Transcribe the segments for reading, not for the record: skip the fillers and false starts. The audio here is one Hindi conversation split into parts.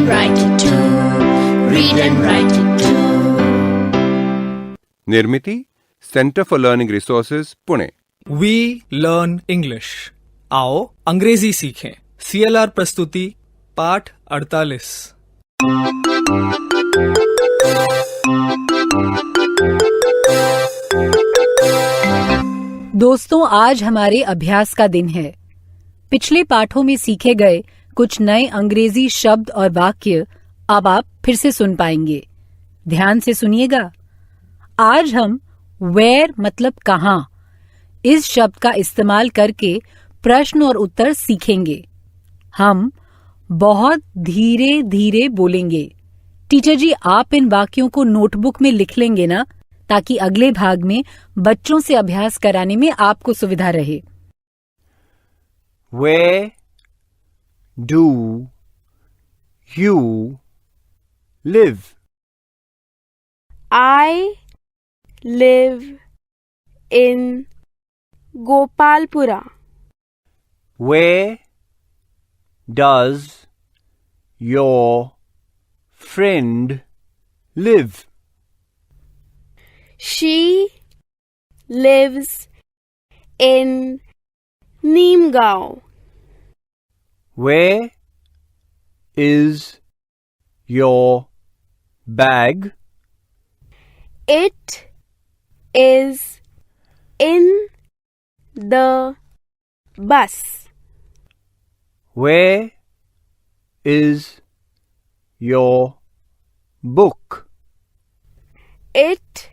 write it too. Read and write it too. Nirmiti centre for learning resources Pune. We learn English. आओ अंग्रेजी सीखें। CLR प्रस्तुति पाठ 48। दोस्तों, आज हमारे अभ्यास का दिन है। पिछले पाठों में सीखे गए कुछ नए अंग्रेजी शब्द और वाक्य अब आप फिर से सुन पाएंगे। ध्यान से सुनिएगा। आज हम वेयर मतलब कहाँ इस शब्द का इस्तेमाल करके प्रश्न और उत्तर सीखेंगे। हम बहुत धीरे धीरे बोलेंगे। टीचर जी, आप इन वाक्यों को नोटबुक में लिख लेंगे ना, ताकि अगले भाग में बच्चों से अभ्यास कराने में आपको सुविधा रहे। Where do you live? I live in Gopalpura. Where does your friend live? She lives in Neemgaon. Where is your bag? It is in the bus. Where is your book? It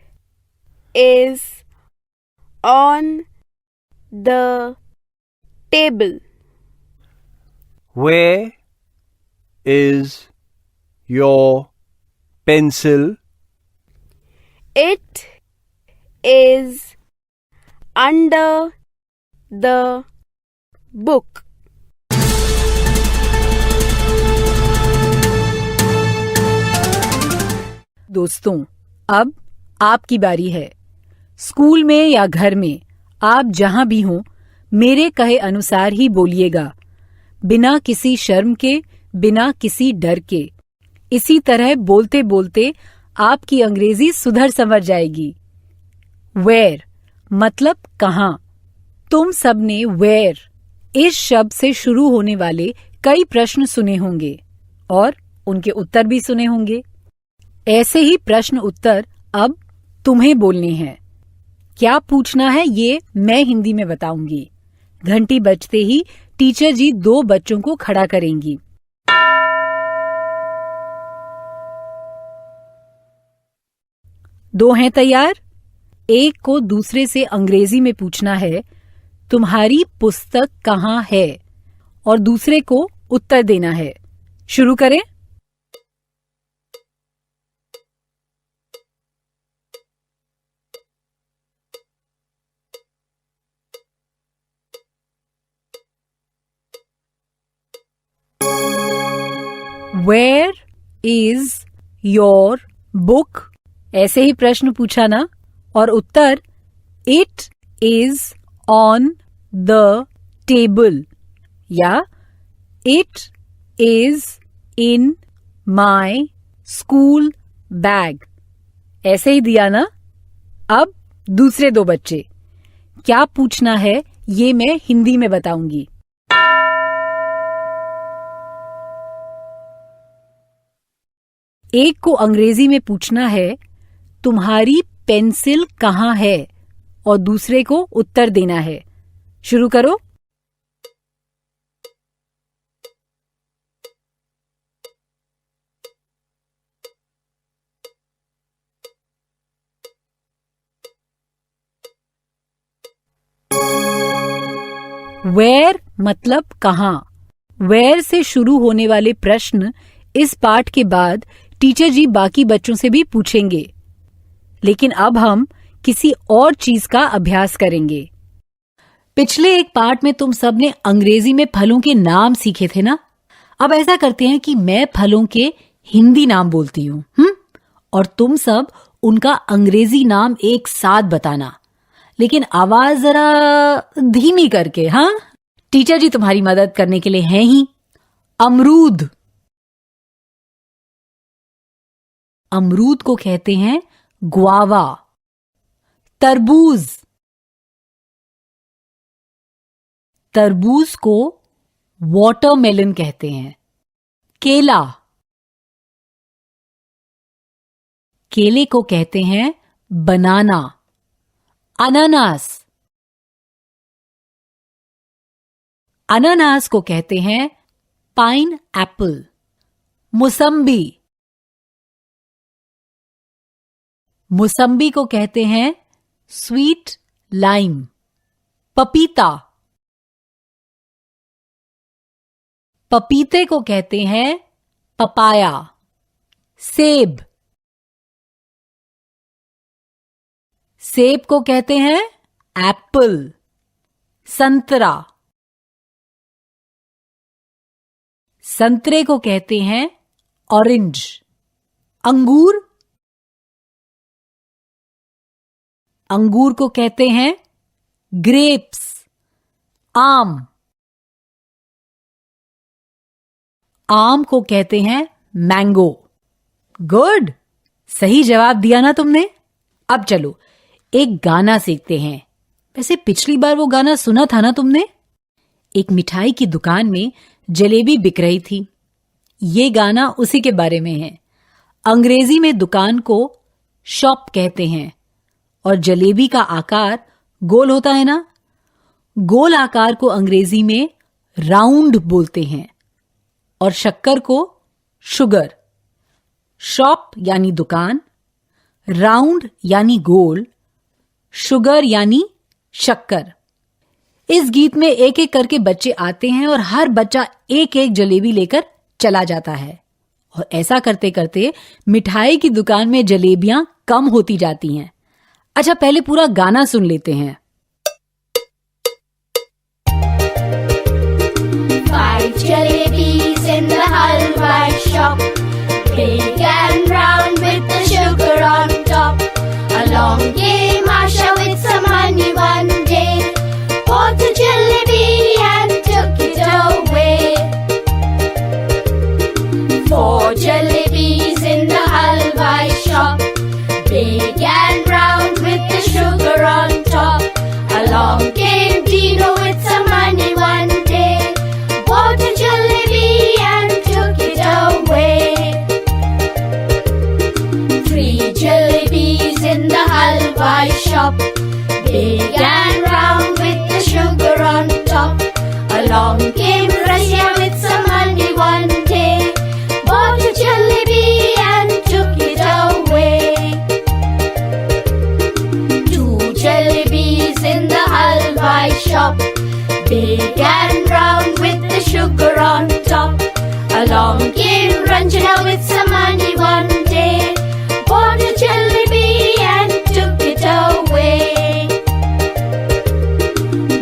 is on the table. Where is your pencil? It is under the book. दोस्तों, अब आपकी बारी है। स्कूल में या घर में आप जहां भी हों, मेरे कहे अनुसार ही बोलिएगा, बिना किसी शर्म के, बिना किसी डर के। इसी तरह बोलते बोलते आपकी अंग्रेजी सुधर संवर जाएगी। वेयर मतलब कहाँ। तुम सबने वेयर इस शब्द से शुरू होने वाले कई प्रश्न सुने होंगे और उनके उत्तर भी सुने होंगे। ऐसे ही प्रश्न उत्तर अब तुम्हें बोलने हैं। क्या पूछना है ये मैं हिंदी में बताऊंगी। घंटी बजते ही टीचर जी 2 बच्चों को खड़ा करेंगी। दो हैं तैयार। एक को दूसरे से अंग्रेजी में पूछना है, तुम्हारी पुस्तक कहाँ है, और दूसरे को उत्तर देना है। शुरू करें। Where is your book? ऐसे ही प्रश्न पूछा ना, और उत्तर It is on the table या It is in my school bag। ऐसे ही दिया ना। अब दूसरे 2 बच्चे। क्या पूछना है ये मैं हिंदी में बताऊंगी। एक को अंग्रेजी में पूछना है, तुम्हारी पेंसिल कहाँ है, और दूसरे को उत्तर देना है। शुरू करो। वेयर मतलब कहाँ। वेयर से शुरू होने वाले प्रश्न इस पाठ के बाद टीचर जी बाकी बच्चों से भी पूछेंगे, लेकिन अब हम किसी और चीज का अभ्यास करेंगे। पिछले एक पाठ में तुम सब ने अंग्रेजी में फलों के नाम सीखे थे ना। अब ऐसा करते हैं कि मैं फलों के हिंदी नाम बोलती हूँ, और तुम सब उनका अंग्रेजी नाम एक साथ बताना, लेकिन आवाज जरा धीमी करके। हाँ, टीचर जी तुम्हारी मदद करने के लिए हैं ही। अमरूद, अमरूद को कहते हैं ग्वावा। तरबूज, तरबूज को वाटरमेलन कहते हैं। केला, केले को कहते हैं बनाना। अनानास, अनानास को कहते हैं पाइन एप्पल। मुसम्बी, मुसम्बी को कहते हैं स्वीट लाइम। पपीता, पपीते को कहते हैं पपाया। सेब, सेब को कहते हैं एप्पल। संतरा, संतरे को कहते हैं ऑरेंज। अंगूर, अंगूर को कहते हैं ग्रेप्स। आम, आम को कहते हैं मैंगो। गुड, सही जवाब दिया ना तुमने। अब चलो एक गाना सीखते हैं। वैसे पिछली बार वो गाना सुना था ना तुमने? एक मिठाई की दुकान में जलेबी बिक रही थी। ये गाना उसी के बारे में है। अंग्रेजी में दुकान को शॉप कहते हैं और जलेबी का आकार गोल होता है ना, गोल आकार को अंग्रेजी में राउंड बोलते हैं और शक्कर को शुगर। शॉप यानी दुकान, राउंड यानी गोल, शुगर यानी शक्कर। इस गीत में एक एक करके बच्चे आते हैं और हर बच्चा एक एक जलेबी लेकर चला जाता है और ऐसा करते करते मिठाई की दुकान में जलेबियां कम होती जाती हैं। अच्छा, पहले पूरा गाना सुन लेते हैं। 5 jalebis in the halwa shop, big and round with the sugar on top. Along came Asha with some honey one day, bought a jalebi and took it away. 4 jalebis in the halwa shop, big and round with the sugar on top. Along came Dino with some honey one day, bought a jalebi and took it away. 3 jalebis in the halwa shop, big and round with the sugar on top. Along came Russia with some honey one day, bought a jalebi and took it away. 2 jalebis in the halwa shop, big and round with the sugar on top. Along came Ranjana with some honey one day, bought a jalebi and took it away.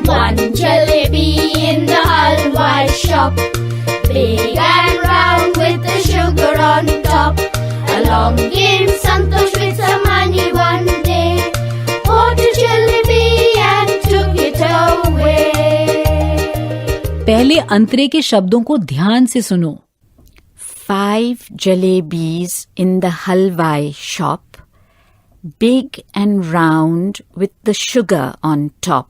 1 jalebi in the halwa shop, big and round with the sugar on top. Along came Santosh with some honey one day, bought a jalebi and took it away. पहले अंतरे के शब्दों को ध्यान से सुनो। 5 jalebis in the halwai shop, big and round with the sugar on top.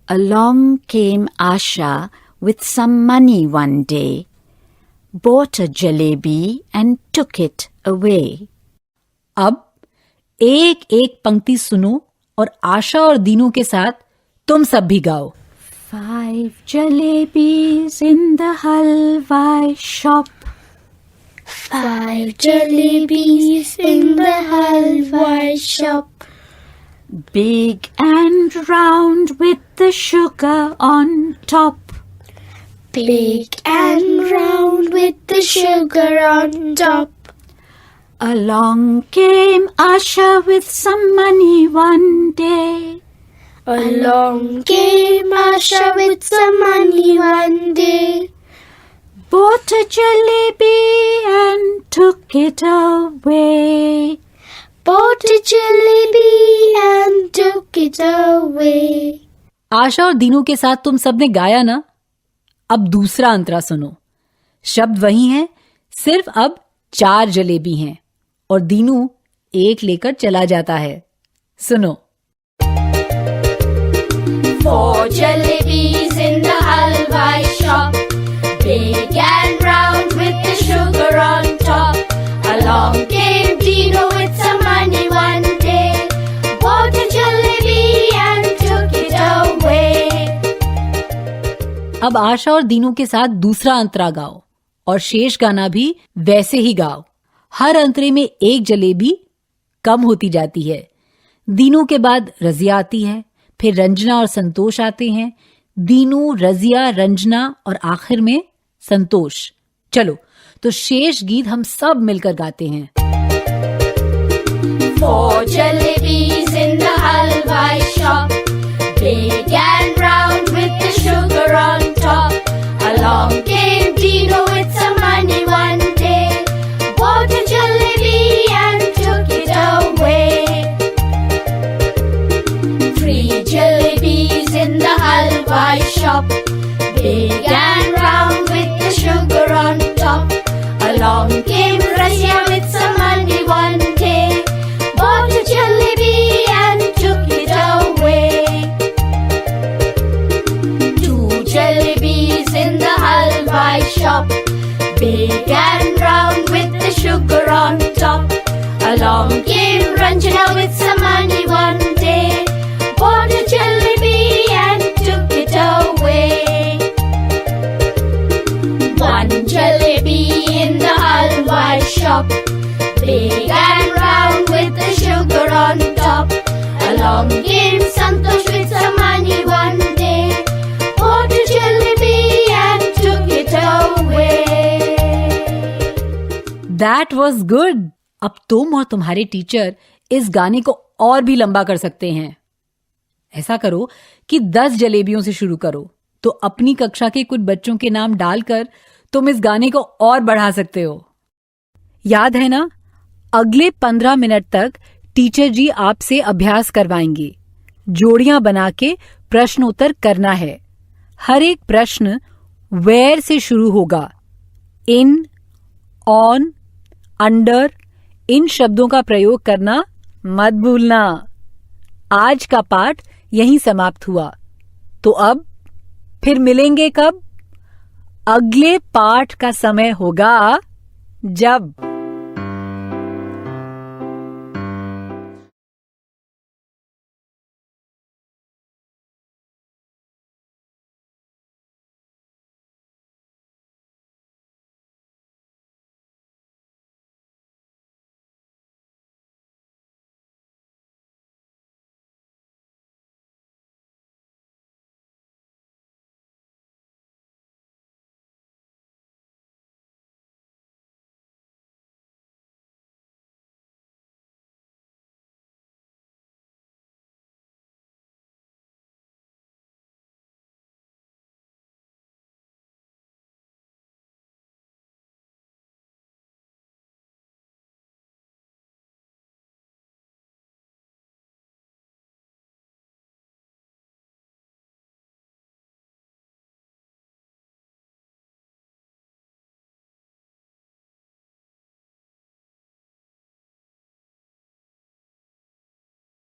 Along came Asha with some money one day, bought a jalebi and took it away. अब एक एक पंक्ति सुनो और आशा और दीनू के साथ तुम सब भी गाओ। 5 jalebis in the halwai shop, 5 jalebis in the halwa shop, big and round with the sugar on top. big and round with the sugar on top. Along came Asha with some money one day, Along came Asha with some money one day, bought a jalebi and took it away. bought a jalebi and took it away. आशा और दीनू के साथ तुम सबने गाया ना। अब दूसरा अंतरा सुनो। शब्द वही हैं, सिर्फ अब 4 जलेबी हैं और दीनू एक लेकर चला जाता है। सुनो। 4 jalebies in the halwai shop, big and round with the sugar on top. Along came Dino with some money one day, bought a jalebi and took it away. अब आशा और दीनू के साथ दूसरा अंतरा गाओ और शेष गाना भी वैसे ही गाओ। हर अंतरे में एक जलेबी कम होती जाती है। दीनू के बाद रजिया आती है, फिर रंजना और संतोष आते हैं। दीनू, रजिया, रंजना और आखिर में संतोष। चलो तो शेष गीत हम सब मिलकर गाते हैं। 4 jalebies in the halwai shop, big and round with the sugar on top. Along came Dino with some money one day, bought a jalebi and took it away. 3 jalebies in the halwai shop, big and round with the sugar on top. Along came Razia with some money one day, bought a jalebi and took it away. 2 jalebies in the halwai shop, big and round with the sugar on top. Along came Ranjana with some money one day, bought a jalebi and took it away. 1 jalebi in the halwai shop, big and round with the sugar on top. Along came Santosh with some money one day, bought a jalebi and took it away. That was good. अब तुम और तुम्हारे टीचर इस गाने को और भी लंबा कर सकते हैं। ऐसा करो कि 10 जलेबियों से शुरू करो, तो अपनी कक्षा के कुछ बच्चों के नाम डालकर तुम इस गाने को और बढ़ा सकते हो। याद है ना, अगले 15 मिनट तक टीचर जी आपसे अभ्यास करवाएंगे। जोड़ियां बना के प्रश्नोत्तर करना है। हर एक प्रश्न वेयर से शुरू होगा। इन, ऑन, अंडर इन शब्दों का प्रयोग करना मत भूलना। आज का पाठ यहीं समाप्त हुआ। तो अब फिर मिलेंगे कब? अगले पाठ का समय होगा जब